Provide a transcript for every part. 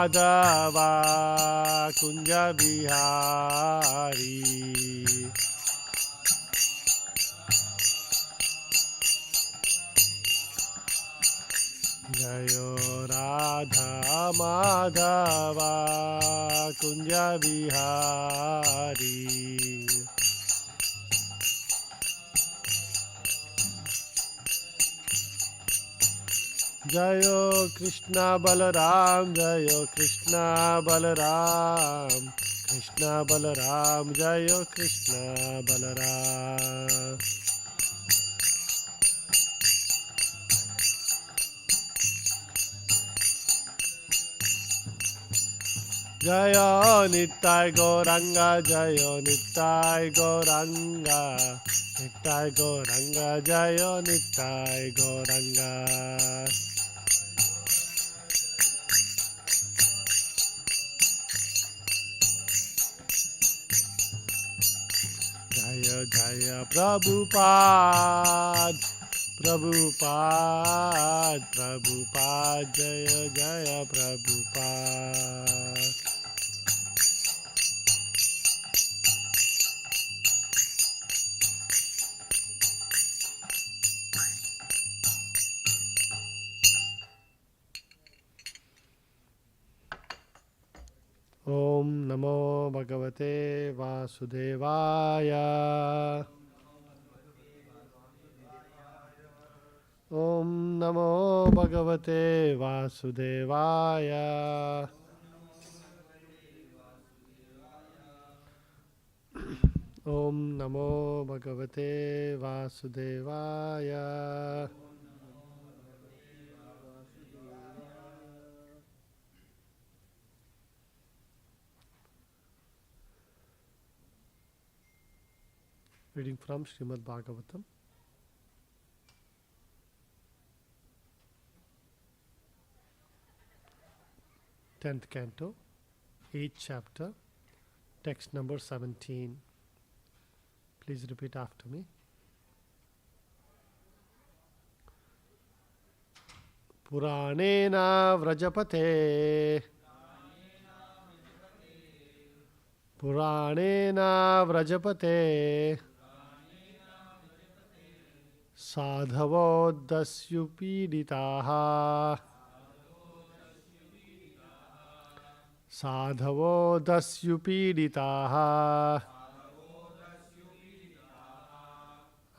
Madhava Kunja Bihari. Jayo Radha Madhava Kunja Bihari. Jayo Krishna Balaram, Jayo Krishna Balaram, Krishna Balaram, Jayo Krishna Balaram. Jayo Nittai Gauranga, Jayo Nittai Gauranga, Nittai Gauranga, Jayo Nittai Gauranga. Jaya Jaya Prabhupada, Prabhupada, Prabhupada, Jaya Jaya Prabhupada. Om Namo Bhagavate Vasudevaya. Om Namo Bhagavate Vasudevaya. Om Namo Bhagavate Vasudevaya. Reading from Srimad Bhagavatam, 10th Canto, 8th Chapter, text number 17. Please repeat after me. Puranena Vrajapate, Puranena Vrajapate, Sadhavo Dasyupiditaha, Sadhavo Dasyupiditaha,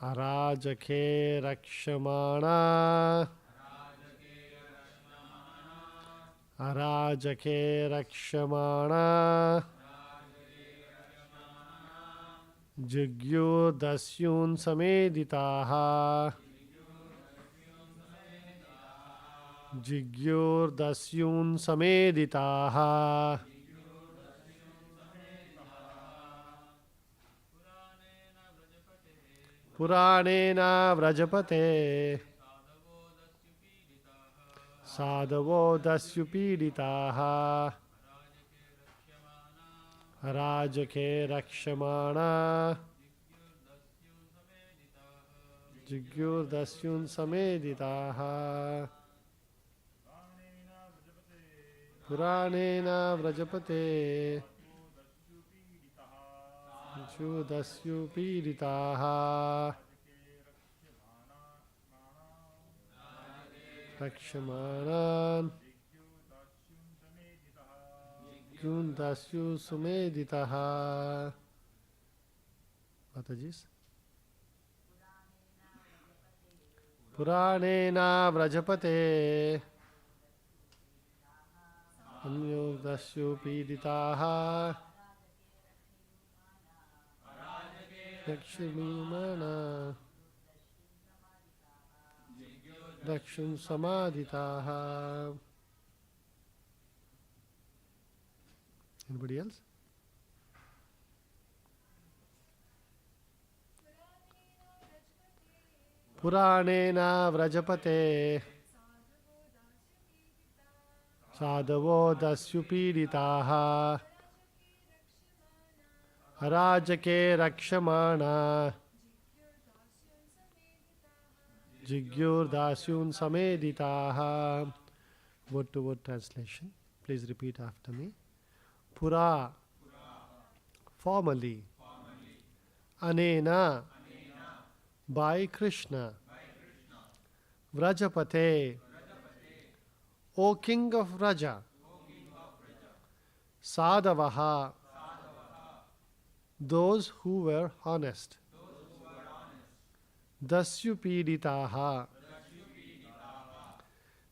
Arajake Rakshamana, Arajake Rakshamana, Jigyur Dasyun Sameditaha, Jigyur Dasyun Sameditaha, Puranena Vrajapate, Sadhavo Dasyupiditaha, Rajake Rakshamana, Jigyur Dasyun Sameditaha, Puranena Vrajapate, Dasyupiditaha, Rakshamana, Dasyu Sumeditaha. Matajis. Puranena Vrajapate, Anyo Dasyu Piditaha, Lakshmimana, Dakshun Samadhitaha. Anybody else? Puranena Vrajapate, Sadhavo Dasyupiditaha, Rajake Rakshamana, Jigyur Dasyun Sameditaha. Word to word translation, Please repeat after me. Pura, formerly. Anena, by Krishna. Vrajapate, O King of Raja. Sadavaha, those who were honest. Dasyupiditaha,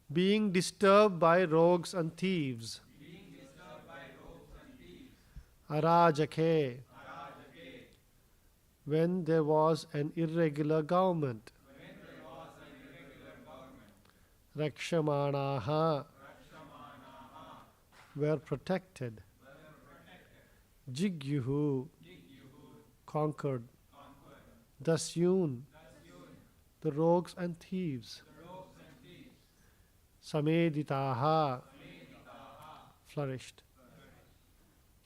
being disturbed by rogues and thieves. Arajake, when there was an irregular government. Rakshamanaha, were protected. Jigyuhu, conquered. Dasyun, the rogues and thieves. Sameditaha, flourished.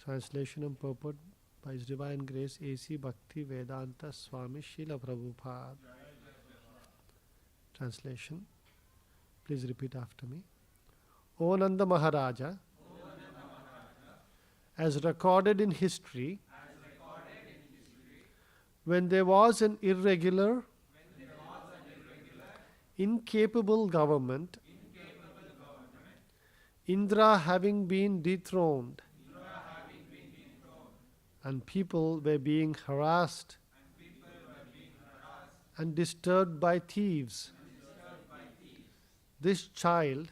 Translation and purport by His Divine Grace A.C. Bhakti Vedanta Swami Srila Prabhupada. Translation. Please repeat after me. O Nanda Maharaja, as recorded in history, when there was an irregular, incapable government, Indra having been dethroned, and people were being harassed and disturbed by thieves, this child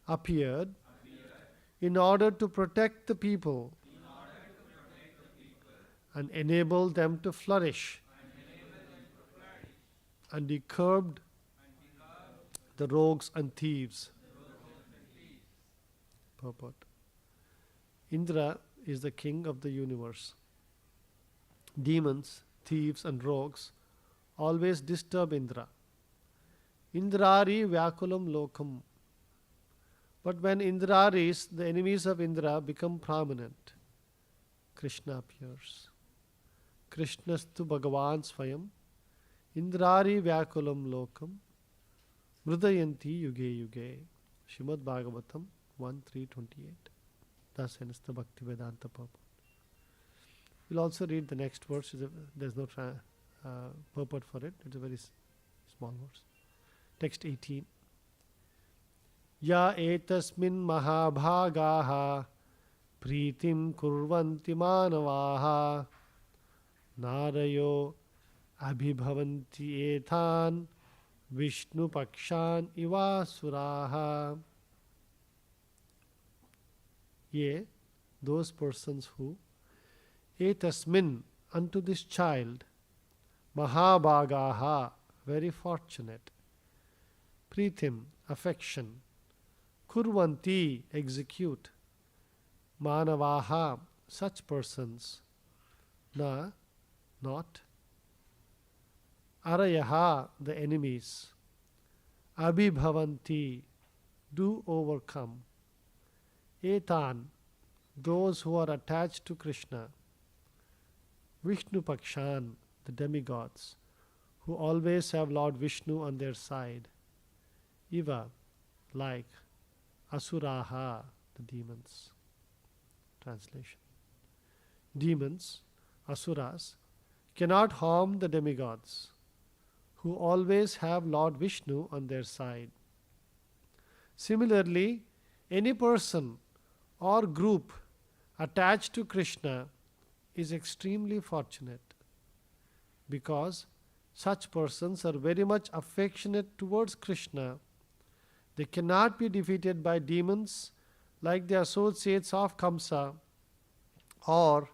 appeared in order to protect the people and enable them to flourish. And he curbed the rogues and thieves. Purport. Indra is the king of the universe. Demons, thieves and rogues always disturb Indra. Indrari Vyakulam Lokam. But when Indraris, the enemies of Indra, become prominent, Krishna appears. Krishnastu Bhagavan Swayam Indrari Vyakulam Lokam Mrudayanti Yuge Yuge. Srimad Bhagavatam 1.3.28. Thus ends the Bhakti Vedanta purport. We'll also read the next verse. There's no purport for it. It's a very small verse. Text 18. Ya etasmin mahabhagaha pritim kurvanti manavaha narayo abhibhavanti ethan vishnu pakshan ivasuraha. Ye, those persons who, etasmin, unto this child, mahabhagaha, very fortunate, pritim, affection, kurvanti, execute, manavaha, such persons, na, not, arayaha, the enemies, abhibhavanti, do overcome, etan, those who are attached to Krishna, Vishnu Pakshan, the demigods, who always have Lord Vishnu on their side, Iva, like, Asuraha, the demons. Translation. Demons, Asuras, cannot harm the demigods, who always have Lord Vishnu on their side. Similarly, any person or group attached to Krishna is extremely fortunate, because such persons are very much affectionate towards Krishna. They cannot be defeated by demons like the associates of Kamsa, or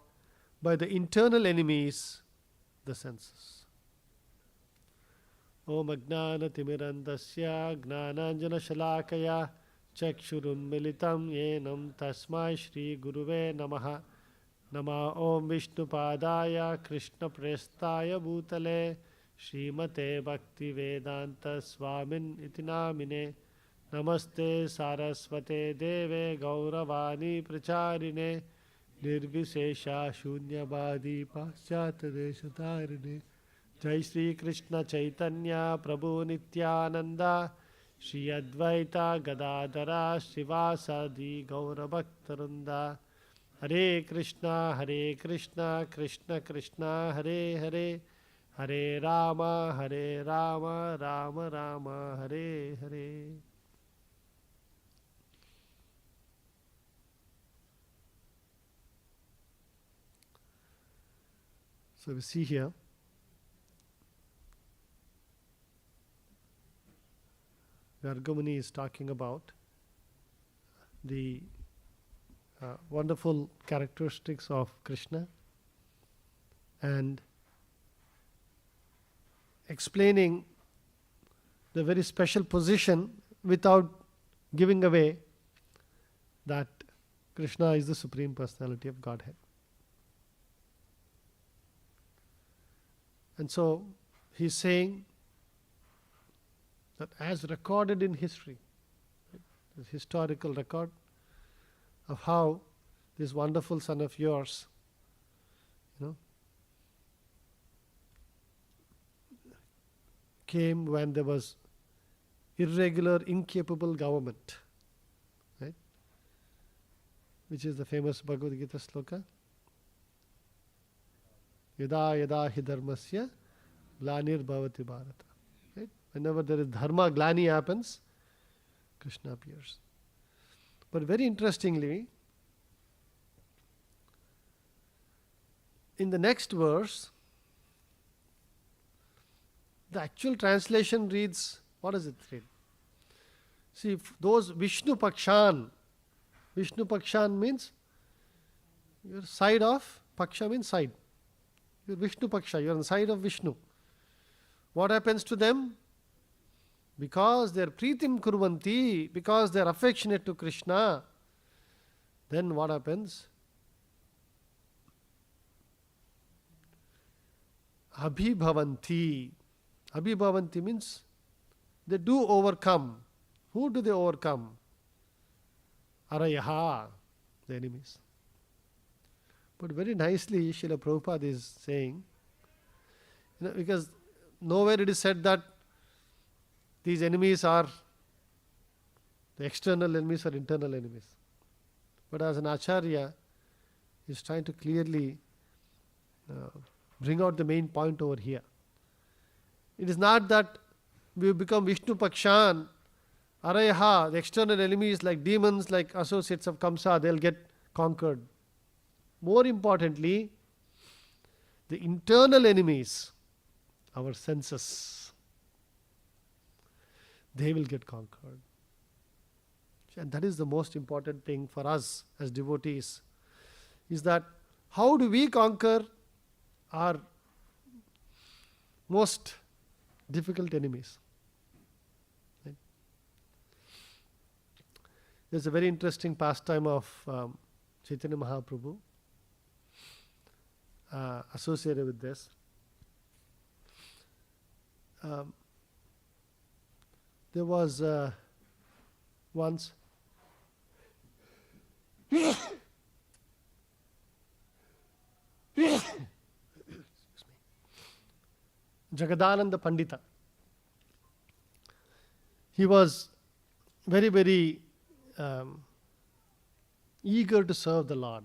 by the internal enemies, the senses. Om Ajnana Timirandasya Gnananjana Shalakaya Chakshurum Militam Yenam Tasmai Shri Guruve Namaha. Nama Om Vishnu Padaya Krishna Prestaya Bhutale Srimate Bhakti Vedanta Swamin Itinamine. Namaste Saraswate Deve Gauravani Pracharine Nirvisesha Shunyabadi Paschata Deshatarine. Jai Shri Krishna Chaitanya Prabhu Nityananda Shri Advaita Gadadara Srivasadi Gaura Bhaktarunda. Hare Krishna, Krishna Krishna, Hare Hare, Hare Rama, Rama Rama, Hare Hare. So we see here Gargamuni is talking about the wonderful characteristics of Krishna and explaining the very special position without giving away that Krishna is the Supreme Personality of Godhead. And so he's saying that as recorded in history, this historical record of how this wonderful son of yours, came when there was irregular, incapable government, right? Which is the famous Bhagavad Gita sloka. Yada yada hi dharmasya glanir bhavati bharata. Right? Whenever there is dharma, glani happens, Krishna appears. But very interestingly, in the next verse, the actual translation reads, what does it read? See, those Vishnu Pakshan means your side of, Paksha means side. You're Vishnu Paksha, you're on the side of Vishnu. What happens to them? Because they're Pritim Kurvanti, because they're affectionate to Krishna, then what happens? Abhibhavanti. Abhibhavanti means they do overcome. Who do they overcome? Arayaha, the enemies. But very nicely, Srila Prabhupada is saying, because nowhere it is said that these enemies are the external enemies or internal enemies. But as an Acharya, he is trying to clearly bring out the main point over here. It is not that we become Vishnu Pakshan, Arayaha, the external enemies like demons, like associates of Kamsa, they'll get conquered. More importantly, the internal enemies, our senses, they will get conquered. And that is the most important thing for us as devotees, is that how do we conquer our most difficult enemies? Right? There's a very interesting pastime of Chaitanya Mahaprabhu associated with this. There was once Jagadananda Pandita. He was very, very eager to serve the Lord.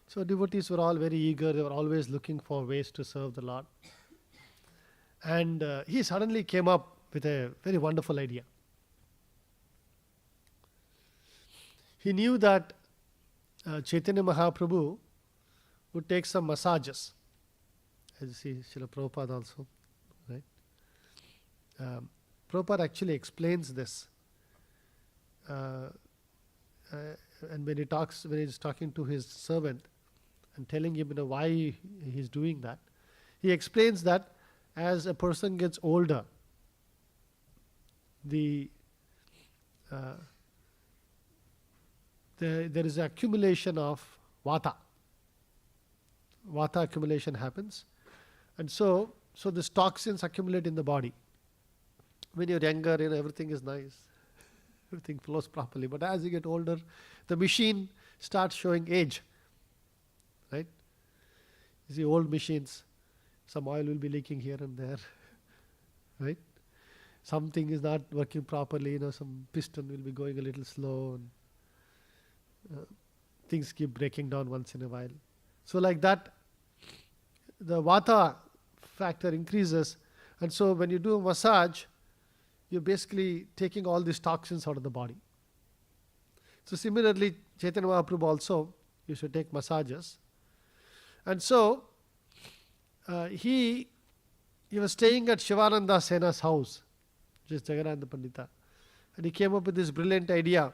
So devotees were all very eager, they were always looking for ways to serve the Lord. And he suddenly came up with a very wonderful idea. He knew that Chaitanya Mahaprabhu would take some massages. As you see, Srila Prabhupada also, right? Prabhupada actually explains this. And when he is talking to his servant and telling him why he is doing that, he explains that as a person gets older, there is accumulation of vata. Vata accumulation happens. And so these toxins accumulate in the body. When you're younger, everything is nice. Everything flows properly. But as you get older, the machine starts showing age. Right? You see old machines, some oil will be leaking here and there. Right? something is not working properly, some piston will be going a little slow, and things keep breaking down once in a while. So like that, the vata factor increases, and so when you do a massage, you're basically taking all these toxins out of the body. So similarly, Chaitanya Mahaprabhu also used to take massages. And so he was staying at Shivananda Sena's house, which is Jagannatha Pandita, and he came up with this brilliant idea.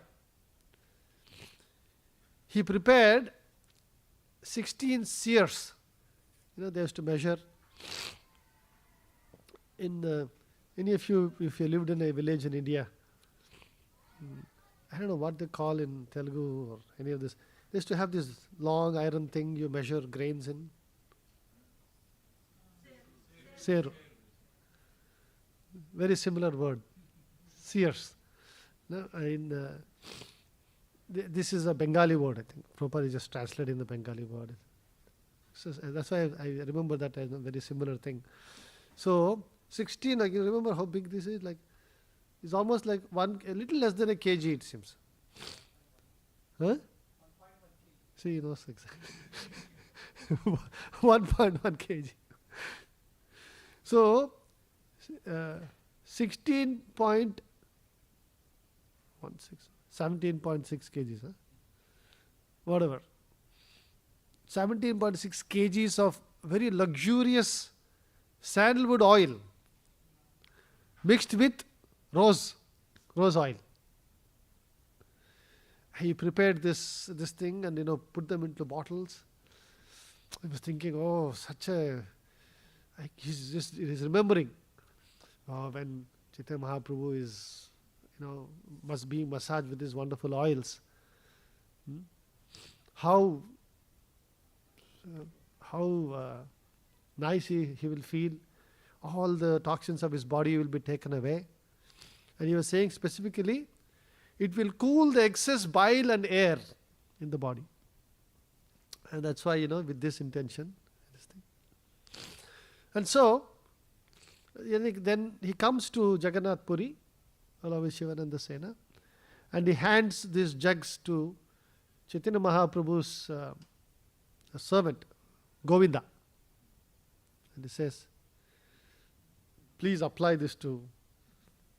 He prepared 16 seers. They used to measure. Any of you, if you lived in a village in India, I don't know what they call in Telugu or any of this. They used to have this long iron thing you measure grains in. Seru. Very similar word. Seers. This is a Bengali word, I think. Prabhupada just translated in the Bengali word. So that's why I remember that as a very similar thing. So 16, you remember how big this is? It's almost like a little less than a kg, it seems. Huh? See, he knows exactly. 1.1 kg. So 17.6 kgs, huh? Whatever. 17.6 kgs of very luxurious sandalwood oil mixed with rose oil. He prepared this thing and put them into bottles. I was thinking, he's remembering when Chaitanya Mahaprabhu is must be massaged with these wonderful oils. How nice he will feel. All the toxins of his body will be taken away. And he was saying specifically, it will cool the excess bile and air in the body. And that's why, with this intention. This thing. And so, then he comes to Jagannath Puri, along with Shivananda Sena, and he hands these jugs to Chaitanya Mahaprabhu's servant, Govinda. And he says, please apply this to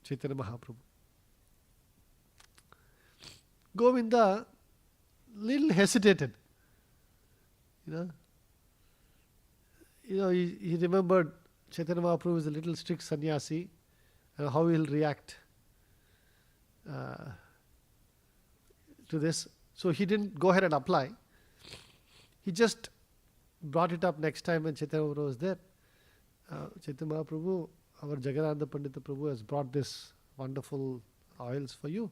Chaitanya Mahaprabhu. Govinda little hesitated. He remembered Chaitanya Mahaprabhu is a little strict sannyasi and how he'll react to this. So he didn't go ahead and apply. He just brought it up next time when Chaitanya Mahaprabhu was there. Chaitanya Mahaprabhu, our Jagannatha Pandita Prabhu has brought this wonderful oils for you.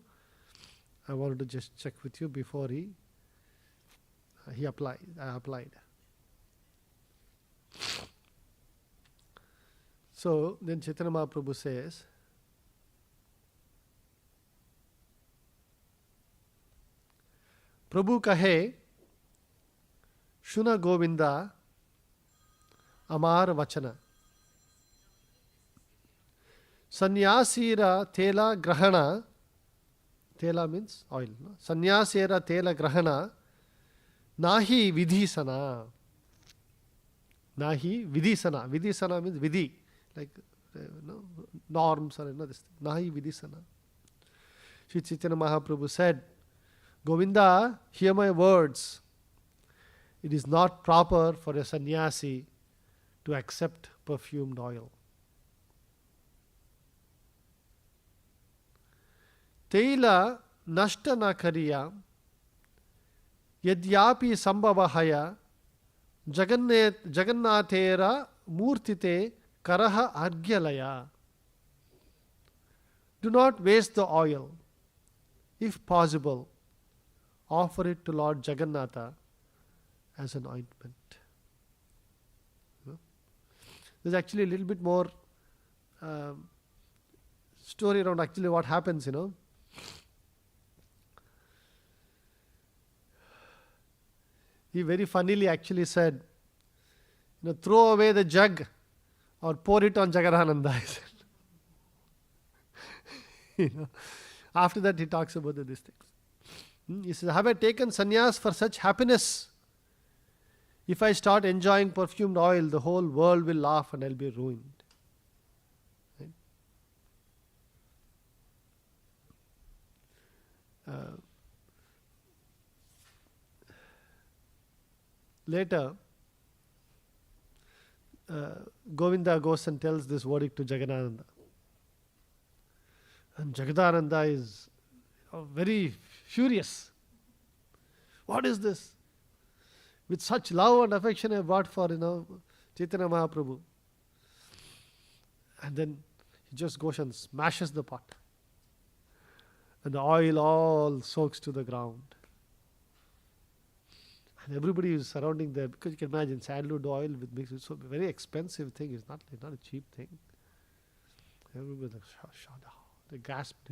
I wanted to just check with you before he applied. I applied. So then Chaitanya Mahaprabhu says, Prabhu kahe, Shuna Govinda, Amar Vachana. Sannyasira tela grahana, tela means oil. No? Sannyasira tela grahana, nahi vidhisana. Nahi vidhisana. Vidhisana means vidhi, like norms or this thing. Nahi vidhisana. Sri Chaitanya Mahaprabhu said, Govinda, hear my words. It is not proper for a sannyasi to accept perfumed oil. Teila nashta na kariya yadyapi sambhavahaya jagannathera murtite karaha argyalaya. Do not waste the oil. If possible, offer it to Lord Jagannatha as an ointment. There's actually a little bit more story around actually what happens, He very funnily actually said, throw away the jug or pour it on Jagadananda. You know? After that, he talks about these things. He says, have I taken sannyas for such happiness? If I start enjoying perfumed oil, the whole world will laugh and I'll be ruined. Right? Later, Govinda goes and tells this verdict to Jagannatha. And Jagadananda is very furious. What is this? With such love and affection I brought for, Chaitanya Mahaprabhu. And then he just goes and smashes the pot. And the oil all soaks to the ground. And everybody is surrounding there, because you can imagine sandalwood oil with mixed with so very expensive thing. It's not a cheap thing. Everybody they gasped,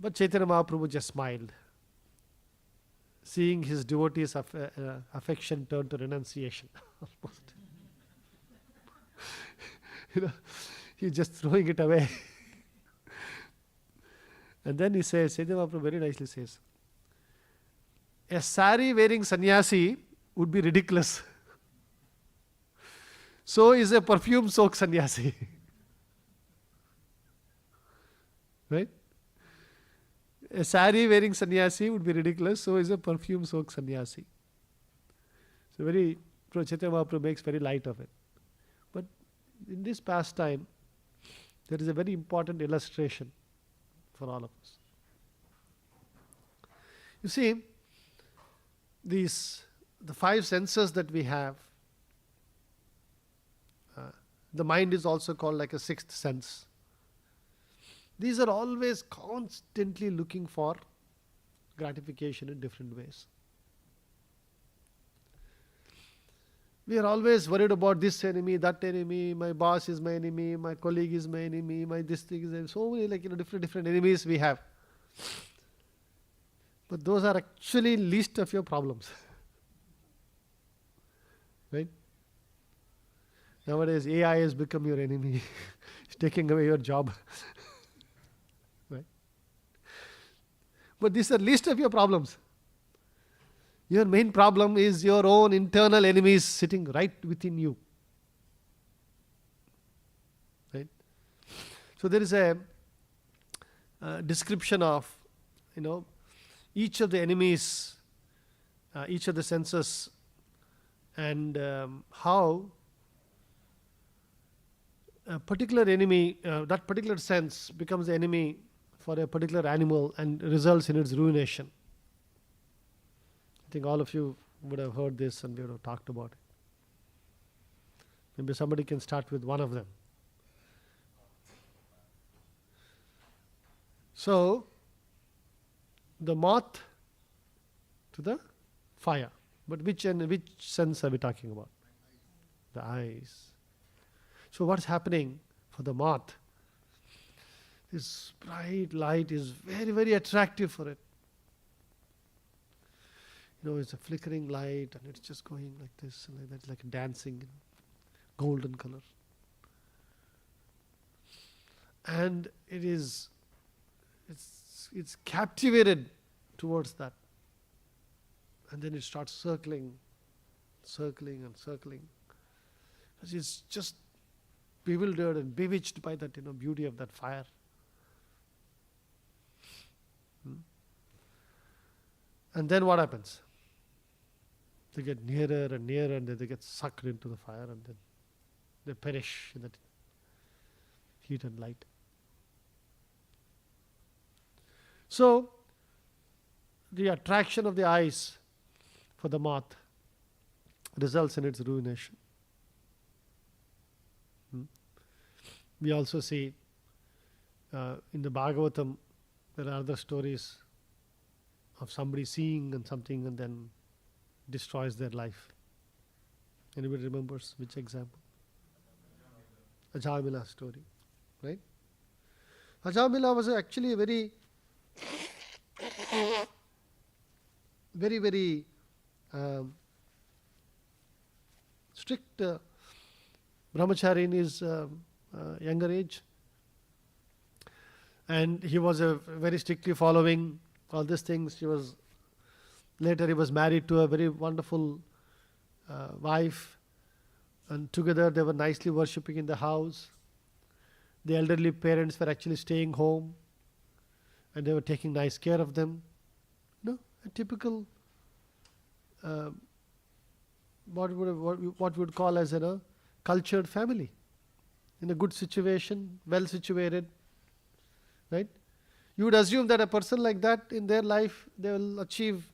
But Chaitanya Mahaprabhu just smiled. Seeing his devotees' affection turn to renunciation. Almost. He's just throwing it away. And then he says, Chaitanya Mahaprabhu very nicely says, a sari wearing sannyasi would be ridiculous. So is a perfume soaked sannyasi. Right? A sari wearing sannyasi would be ridiculous, so is a perfume soaked sannyasi. So Chaitanya Mahaprabhu makes very light of it. But in this pastime, there is a very important illustration for all of us. You see, the five senses that we have, the mind is also called like a sixth sense. These are always constantly looking for gratification in different ways. We are always worried about this enemy, that enemy, my boss is my enemy, my colleague is my enemy, my this thing is so many different enemies we have. But those are actually least of your problems. Right? Nowadays AI has become your enemy. It's taking away your job. Right? But these are least of your problems. Your main problem is your own internal enemies sitting right within you. Right? So there is a description of, each of the enemies, each of the senses, and how a particular enemy, that particular sense becomes the enemy for a particular animal and results in its ruination. I think all of you would have heard this and we would have talked about it. Maybe somebody can start with one of them. So, the moth to the fire. But which sense are we talking about? The eyes. So what's happening for the moth? This bright light is very, very attractive for it. It's a flickering light and it's just going like this and like that, like dancing in golden color. And it's captivated towards that. And then it starts circling and circling. Because it's just bewildered and bewitched by that, beauty of that fire. And then what happens? They get nearer and nearer and then they get sucked into the fire and then they perish in that heat and light. So, the attraction of the eyes for the moth results in its ruination. We also see in the Bhagavatam, there are other stories of somebody seeing and something and then destroys their life. Anybody remembers which example? Ajamila story, right? Ajamila was actually a very, very strict brahmachari in his younger age. And he was very strictly following all these things. Later he was married to a very wonderful wife, and together they were nicely worshipping in the house. The elderly parents were actually staying home, and they were taking nice care of them. A typical what we would call as a cultured family, in a good situation, well situated, right? You would assume that a person like that in their life, they will achieve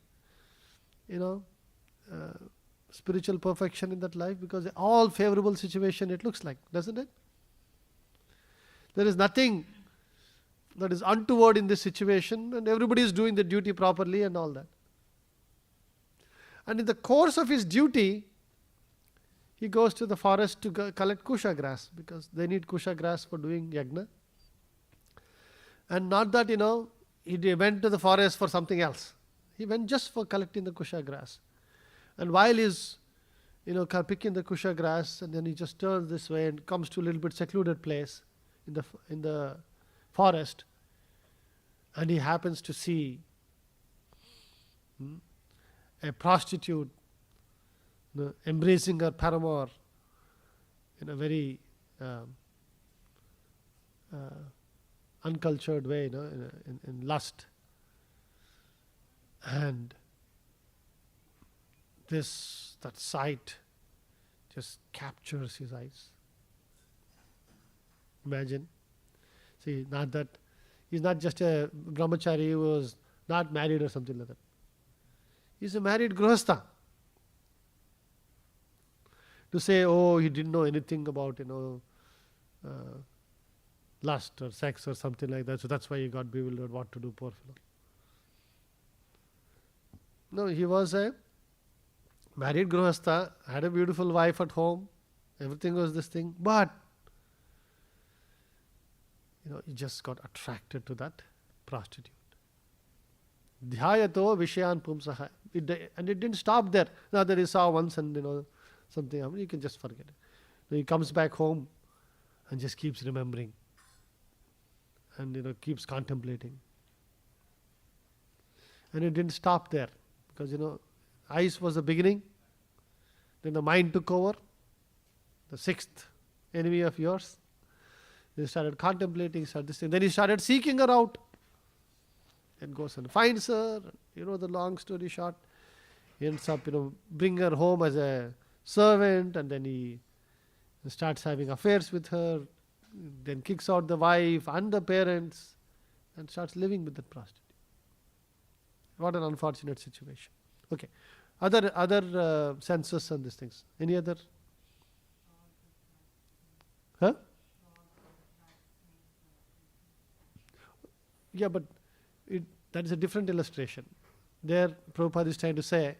spiritual perfection in that life, because all favorable situation it looks like, doesn't it? There is nothing that is untoward in this situation, and everybody is doing the duty properly and all that. And in the course of his duty, he goes to the forest to collect kusha grass, because they need kusha grass for doing yagna. And not that, he went to the forest for something else. He went just for collecting the kusha grass. And while he's, picking the kusha grass, and then he just turns this way and comes to a little bit secluded place in the forest, and he happens to see a prostitute embracing her paramour in a very uncultured way, in lust. And that sight just captures his eyes. Imagine. See, he's not just a brahmachari who was not married or something like that. He's a married grihastha. To say, he didn't know anything about, lust or sex or something like that, so that's why he got bewildered what to do, poor fellow. No, he was a married grihastha, had a beautiful wife at home, everything was this thing, but he just got attracted to that prostitute. Dhyayato vishayan pumsaha. And it didn't stop there. Now that he saw once and something happened, you can just forget it. He comes back home and just keeps remembering, and keeps contemplating. And it didn't stop there, because eyes was the beginning, then the mind took over, the sixth enemy of yours. He started contemplating, this thing. Then he started seeking her out, and goes and finds her. The long story short, he ends up bring her home as a servant, and then he starts having affairs with her, then kicks out the wife and the parents, and starts living with that prostitute. What an unfortunate situation. Okay, other senses and these things. Any other? Huh? Yeah, but that is a different illustration. There, Prabhupada is trying to say,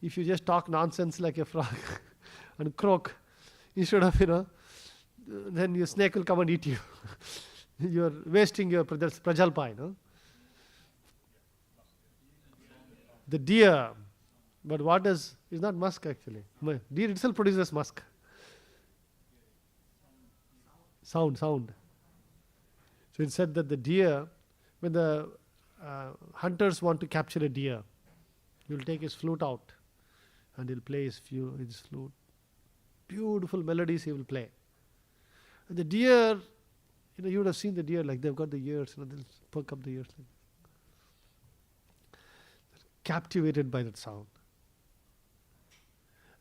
if you just talk nonsense like a frog and croak, instead of, then your snake will come and eat you. You're wasting your prajalpa, The deer, but it's not musk actually. Deer itself produces musk. Sound. So it said that the deer, when the hunters want to capture a deer, he will take his flute out and he'll play his flute. Beautiful melodies he will play. And the deer, you would have seen the deer, like they've got the ears, they'll perk up the ears. They're captivated by that sound.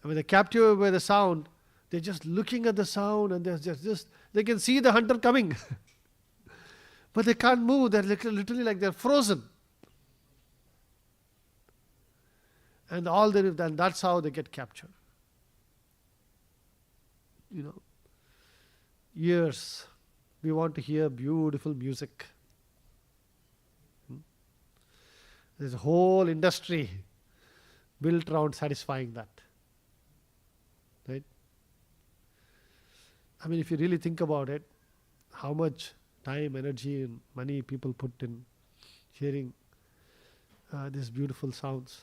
And when they're captivated by the sound, they're just looking at the sound, and they're just they can see the hunter coming. But they can't move. They're literally like they're frozen. And that's how they get captured. Ears. We want to hear beautiful music. There's a whole industry built around satisfying that. Right? I mean, if you really think about it, how much time, energy, and money people put in hearing these beautiful sounds.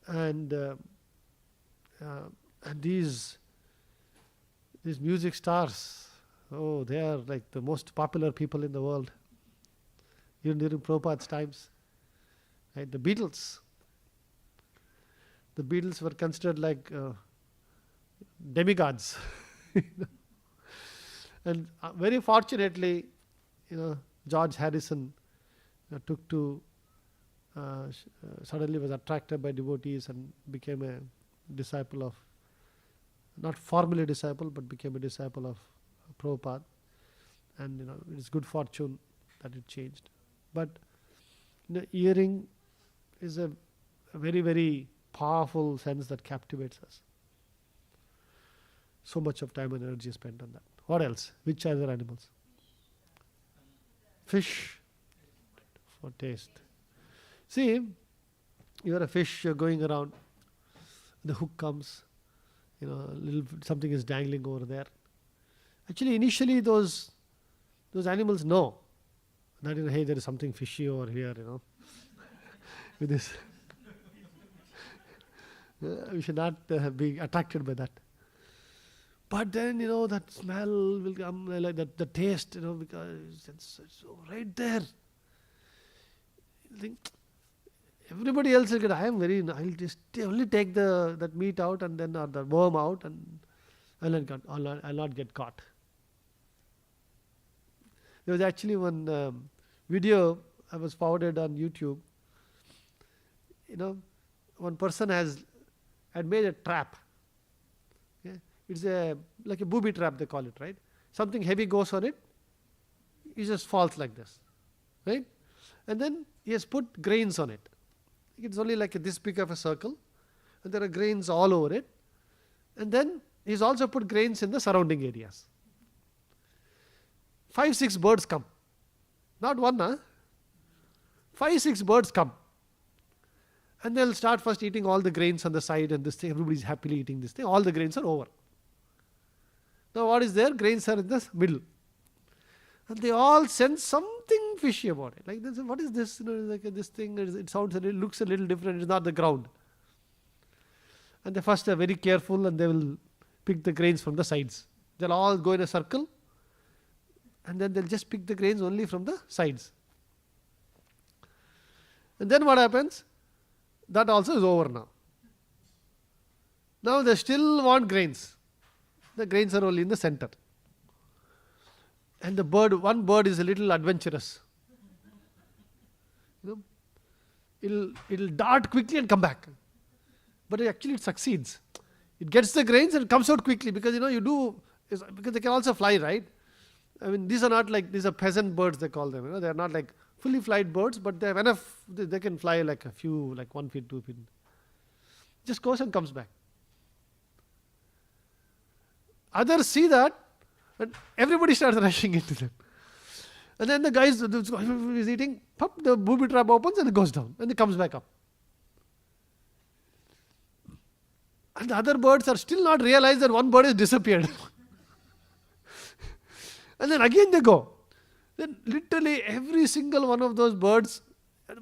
And these These music stars, oh, they are like the most popular people in the world, even during Prabhupada's times. Right? The Beatles were considered like demigods. And very fortunately, George Harrison took to suddenly was attracted by devotees and became a disciple of, not formally disciple, but became a disciple of Prabhupada. And it's good fortune that it changed. But hearing is a very, very powerful sense that captivates us. So much of time and energy spent on that. What else? Which other animals? Fish for taste. See, you're a fish, you're going around, the hook comes, something is dangling over there. Actually, initially those animals know that, hey, there is something fishy over here, with this. We should not be attracted by that. But then, that smell will come, like that, the taste, because it's right there. You think, everybody else will get, I'll just only take that meat out and then, or the worm out, and I'll not get caught. There was actually one video I was forwarded on YouTube. One person had made a trap. Okay? It's like a booby trap, they call it, right? Something heavy goes on it, it just falls like this, right? And then he has put grains on it. It's only like this big of a circle, and there are grains all over it. And then he's also put grains in the surrounding areas. 5-6 birds come. Not one, huh? 5-6 birds come. And they'll start first eating all the grains on the side and this thing. Everybody's happily eating this thing. All the grains are over. Now what is there? Grains are in the middle. And they all sense something fishy about it. Like this, what is this? Like this thing, it looks a little different. It's not the ground. And they first are very careful and they will pick the grains from the sides. They'll all go in a circle. And then they'll just pick the grains only from the sides. And then what happens? That also is over now. Now they still want grains. The grains are only in the center. And one bird is a little adventurous. It'll dart quickly and come back. But actually it succeeds. It gets the grains and it comes out quickly because because they can also fly, right? I mean, these are peasant birds, they call them. They are not like fully flight birds, but they have enough, they can fly like a few, like 1 feet, 2 feet. Just goes and comes back. Others see that, and everybody starts rushing into them. And then the guy is eating, pop, the booby trap opens and it goes down, and it comes back up. And the other birds are still not realized that one bird has disappeared. And then again they go. Then literally every single one of those birds,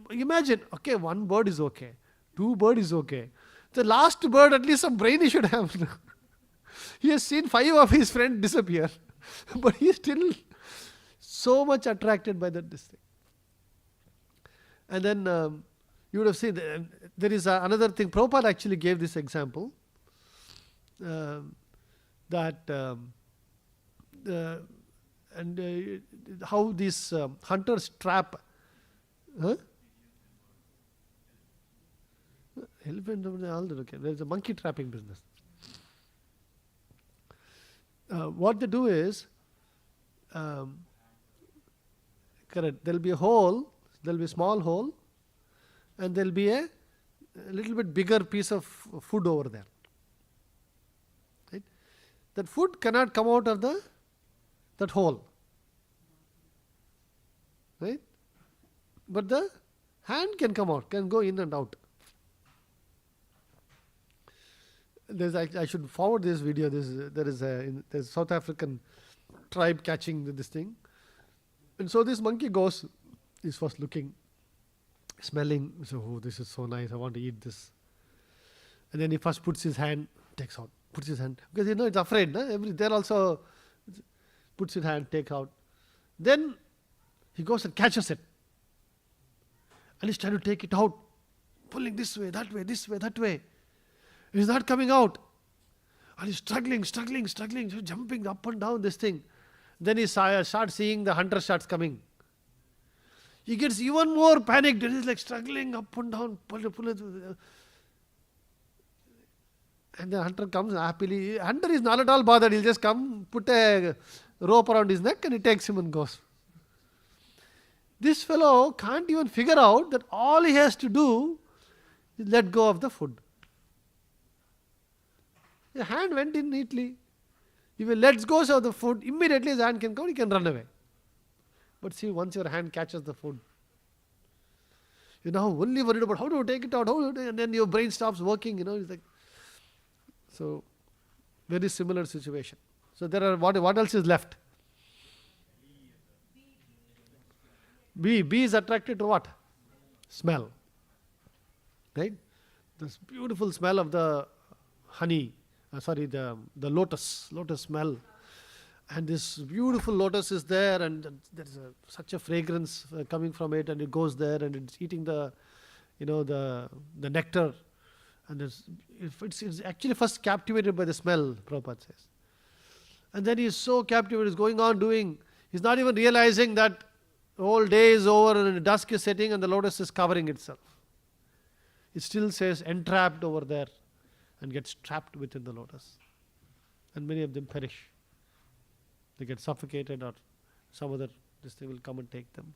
imagine, okay, one bird is okay, 2 bird is okay. The last bird, at least some brain he should have. He has seen 5 of his friends disappear, but he is still so much attracted by this thing. And then you would have seen, there is another thing, Prabhupada actually gave this example, that how these hunters trap. Elephant, okay. There's a monkey trapping business. What they do is, correct, there'll be a hole, there'll be a small hole, and there'll be a little bit bigger piece of food over there. Right? That food cannot come out of that hole. Right? But the hand can come out, can go in and out. I should forward this video. There is a South African tribe catching this thing. And so this monkey is first looking, smelling, so, oh, this is so nice, I want to eat this. And then he first puts his hand, takes out, puts his hand, because it's afraid. There also puts his hand, take out. Then he goes and catches it. And he's trying to take it out, pulling this way, that way, this way, that way. It's not coming out. And he's struggling, jumping up and down this thing. Then he starts seeing the hunter starts coming. He gets even more panicked. He's like struggling up and down, pull it. And the hunter comes happily. Hunter is not at all bothered. He'll just come, put a rope around his neck, and he takes him and goes. This fellow can't even figure out that all he has to do is let go of the food. The hand went in neatly. If he lets go of the food, immediately his hand can come, he can run away. But see, once your hand catches the food, you're now only worried about how do you take it out, and then your brain stops working, it's like. So, very similar situation. So there are, what else is left? B is attracted to what? Smell. Right? This beautiful smell of the honey, the lotus smell. And this beautiful lotus is there, and there's such a fragrance coming from it, and it goes there and it's eating the nectar. And it's actually first captivated by the smell, Prabhupada says. And then he's so captivated, he's going on doing, he's not even realizing that the whole day is over and the dusk is setting and the lotus is covering itself. It still says entrapped over there and gets trapped within the lotus. And many of them perish. They get suffocated, or some other, this thing will come and take them.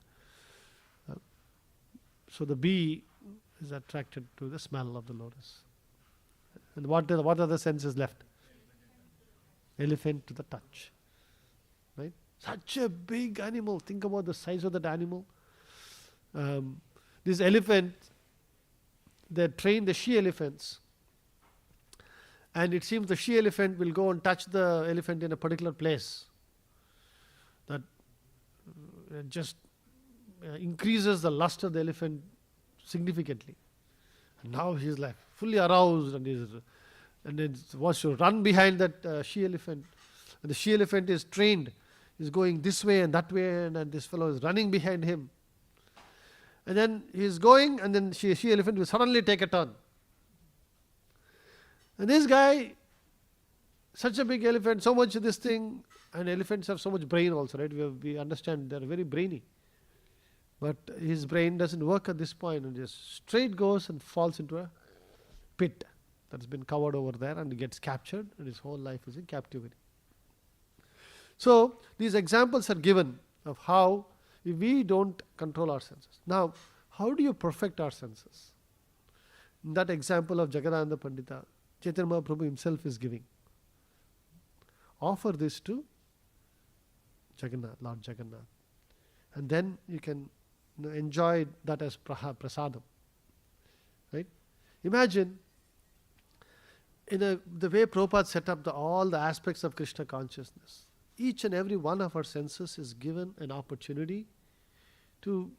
So the bee is attracted to the smell of the lotus. And what are the senses left? Elephant to the touch. Right? Such a big animal. Think about the size of that animal. This elephant, they train the she elephants. And it seems the she elephant will go and touch the elephant in a particular place. That just increases the lust of the elephant significantly. And now he's like fully aroused, and then wants to run behind that she elephant. And the she elephant is trained. He's going this way and that way, and this fellow is running behind him. And then he's going, and then she elephant will suddenly take a turn. And this guy, such a big elephant, so much of this thing, and elephants have so much brain also, right? We understand they're very brainy. But his brain doesn't work at this point, and just straight goes and falls into a pit that's been covered over there, and gets captured, and his whole life is in captivity. So these examples are given of how if we don't control our senses. Now, how do you perfect our senses? In that example of Jagadananda Pandita, Chaitanya Mahaprabhu himself is giving. Offer this to Jagannath, Lord Jagannath. And then you can enjoy that as prasadam. Right? Imagine the way Prabhupada set up all the aspects of Krishna consciousness. Each and every one of our senses is given an opportunity to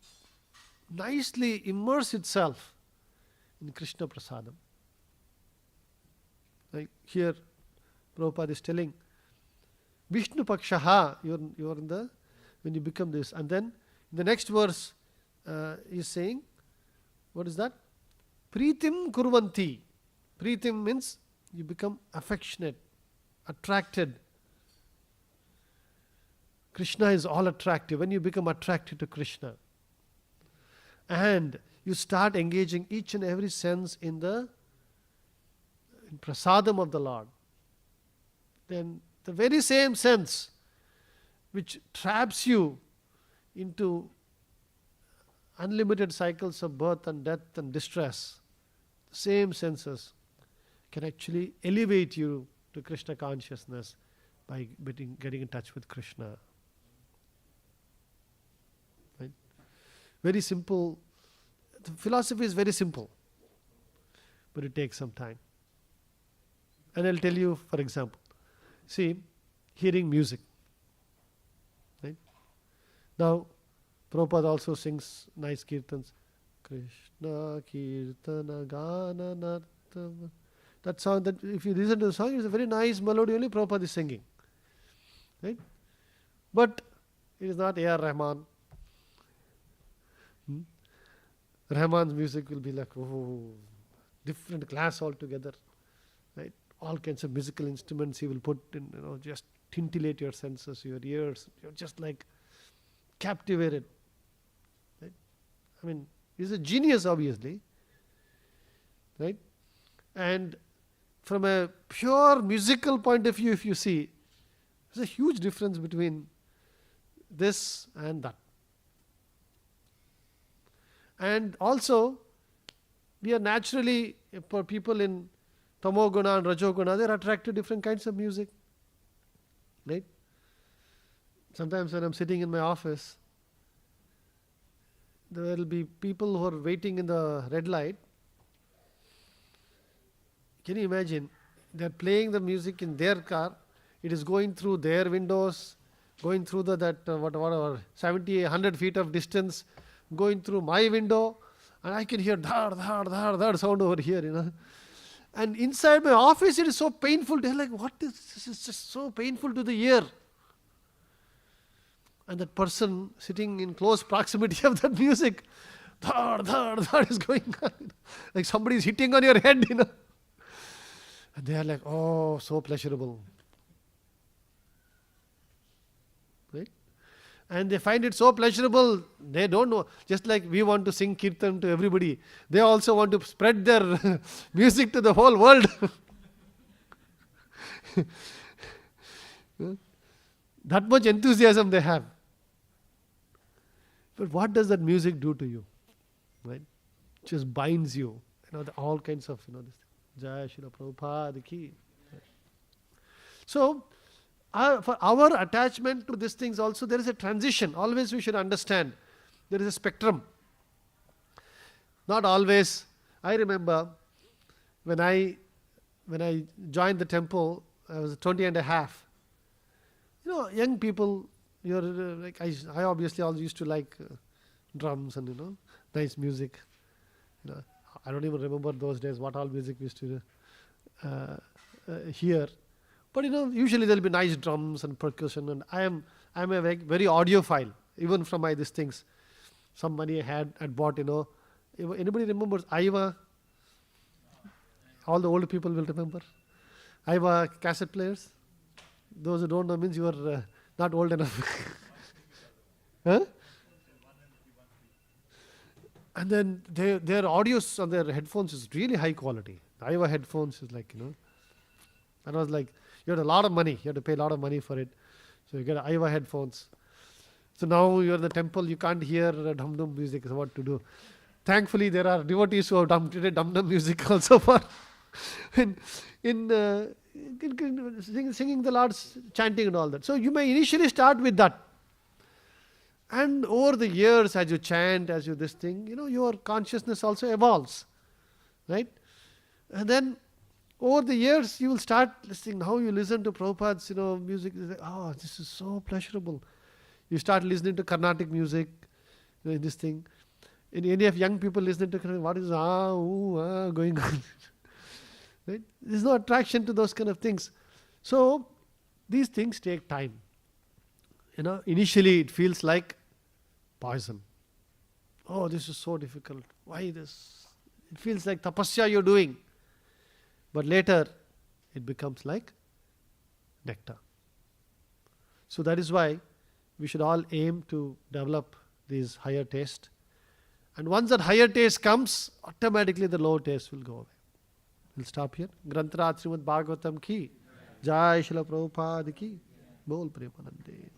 nicely immerse itself in Krishna prasadam. Like here, Prabhupada is telling, Vishnu Pakshaha, you're in the, when you become this. And then in the next verse, he's saying, what is that? Pritim kurvanti. Pritim means you become affectionate, attracted. Krishna is all attractive. When you become attracted to Krishna, and you start engaging each and every sense in prasadam of the Lord, then the very same sense which traps you into unlimited cycles of birth and death and distress, the same senses can actually elevate you to Krishna consciousness by getting in touch with Krishna. Right? Very simple. The philosophy is very simple, but it takes some time. And I'll tell you, for example, see, hearing music. Right? Now, Prabhupada also sings nice kirtans. Krishna kirtana gana nartam. That song, that if you listen to the song, it's a very nice melody, only Prabhupada is singing. Right? But it is not A.R. Rahman. Rahman's music will be like, oh, different class altogether. Right? All kinds of musical instruments he will put in, just tintillate your senses, your ears. You're just like captivated. Right? I mean, he's a genius, obviously. Right? And from a pure musical point of view, if you see, there's a huge difference between this and that. And also, we are naturally, for people in Tamoguna and Rajoguna, they're attracted to different kinds of music. Right? Sometimes when I'm sitting in my office, there will be people who are waiting in the red light. Can you imagine? They're playing the music in their car. It is going through their windows, going through whatever 70, 100 feet of distance, going through my window, and I can hear dhar, dhar, dhar, dhar sound over here, And inside my office, it is so painful. They're like, what is this? Is just so painful to the ear. And that person sitting in close proximity of that music, dhar, dhar, dhar is going on. Like somebody is hitting on your head, And they are like, oh, so pleasurable. Right? And they find it so pleasurable, they don't know. Just like we want to sing kirtan to everybody, they also want to spread their music to the whole world. That much enthusiasm they have. But what does that music do to you? Right? It just binds you. All kinds of, this. Jai Srila Prabhupada ki. So, for our attachment to these things also, there is a transition. Always we should understand. There is a spectrum. Not always. I remember when I joined the temple, I was 20 and a half. Young people, you're like I obviously always used to like drums and nice music. I don't even remember those days what all music we used to hear. But usually there'll be nice drums and percussion, and I'm a very audiophile, even from these things. Some money I had bought, Anybody remembers Aiva? All the old people will remember. Aiva cassette players. Those who don't know means you are not old enough. Huh? And then their audios on their headphones is really high quality. The Aiva headphones is like, And I was like, you had a lot of money. You had to pay a lot of money for it. So you get Aiva headphones. So now you're in the temple, you can't hear dum-dum music. So what to do? Thankfully, there are devotees who have dum-dum music also for singing the Lord's chanting and all that. So you may initially start with that. And over the years, as you chant, as you this thing, your consciousness also evolves. Right? And then over the years, you will start listening. Now you listen to Prabhupada's, music. Oh, this is so pleasurable. You start listening to Carnatic music, this thing. And any of young people listening to Carnatic, what is going on? Right? There's no attraction to those kind of things. So these things take time. Initially it feels like poison. Oh, this is so difficult. Why this? It feels like tapasya you're doing. But later, it becomes like nectar. So that is why we should all aim to develop this higher taste. And once that higher taste comes, automatically the lower taste will go away. We'll stop here. Granthrat Srimad Bhagavatam ki. Jai Srila Prabhupada ki. Bol Premanande.